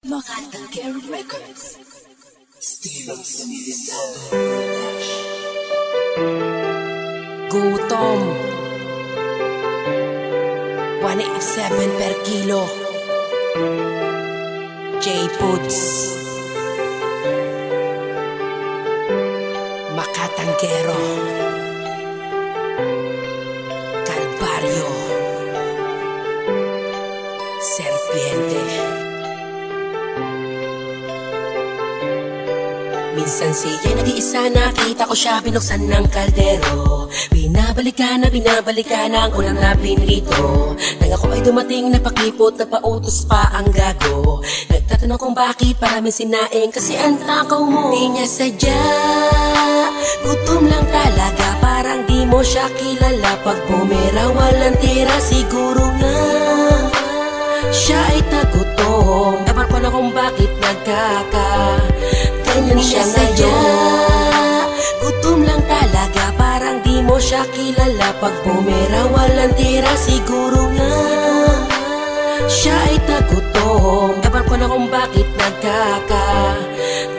Makatang Care Records. Steven Sanilisato. Gutom 187 per kilo. J-Foods. Makatanggero. Kalbaryo. Serpiente. Minsan siya'y nag-iisa, nakita ko siya, binuksan ng kaldero. Binabalikan na ang ulam na pinrito. Nang ako ay dumating, napakipot, napautos pa ang gago. Nagtatanong kung bakit maraming sinaing, kasi ang takaw mo di niya sadya. Gutom lang talaga, parang di mo siya kilala. Pag bumera, walang tira, siguro nga siya ay tagutom. Ewan ko na kung bakit ganyan siya ngayon. Gutom lang talaga, parang di mo siya kilala. Pag bumera, walang tira, siguro nga siya ay tagutom. Ewan ko na kung bakit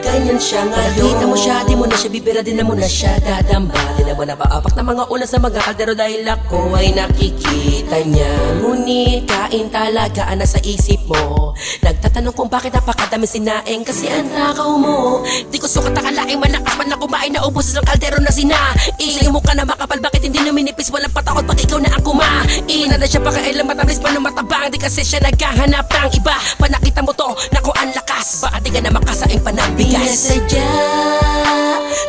ganyan siya ngayon. Nakita mo siya, di mo na siya bibira, di na mo na siya dadamba. Di na mo na paapak na mga ulas sa mga kaldero, dahil ako ay nakikita niya. Ngunit kain talaga ang nasa isip mo. Nagtatanong kung bakit napakadami sinaing, kasi ang takaw mo di ko sukat akalaing malakas man na kumain na ubos sa kaldero na sinaing. Sa'yo mo ka na makapal, bakit hindi numinipis? Walang patakot pag ikaw na ang kumain. Na siya pakailang matamis pa nung matabang, di kasi siya naghahanap ng iba. Panakita mo to na kung ang lakas, baka di ka na makasaing pa ng bigas. Sadya,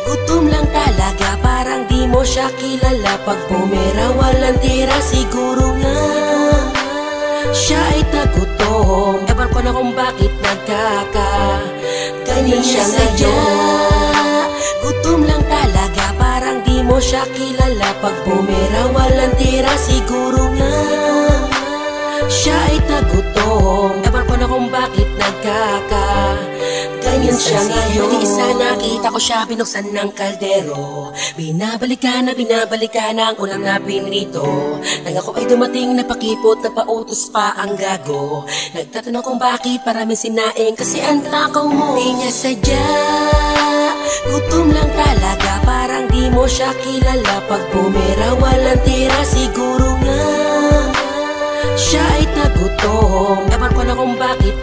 gutom lang talaga, parang di mo siya kilala. Pag bumera, walang tira, siguro nga siya ay tagutom. Ewan ko na kung bakit ganyan siya ngayon. Gutom lang talaga, parang di mo siya kilala. Pag bumera, walang tira, siguro nga siya ay tagutom. Ewan ko na kung bakit ganyan siya ngayon. Nag-iisa, nakita ko siya, binuksan ng kaldero. Binabalikan na ang ulam na pinrito. Nang ako ay dumating, napakipot, napautos pa ang gago. Nagtatanong kung bakit maraming sinaing, kasi ang takaw mo di niya sadya. Gutom lang talaga, parang di mo siya kilala. Pag bumera, walang tira, siguro nga siya ay tagutom. Ewan ko na kung bakit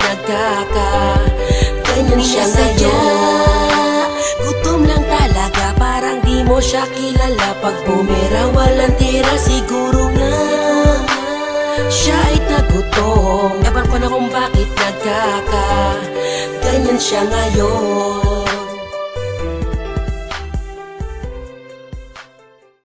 ganyan siya ngayon. Gutom lang talaga, parang di mo siya kilala. Pag bumera, walang tira, siguro nga siya ay tagutom. Ewan ko na kung bakit ganyan siya ngayon.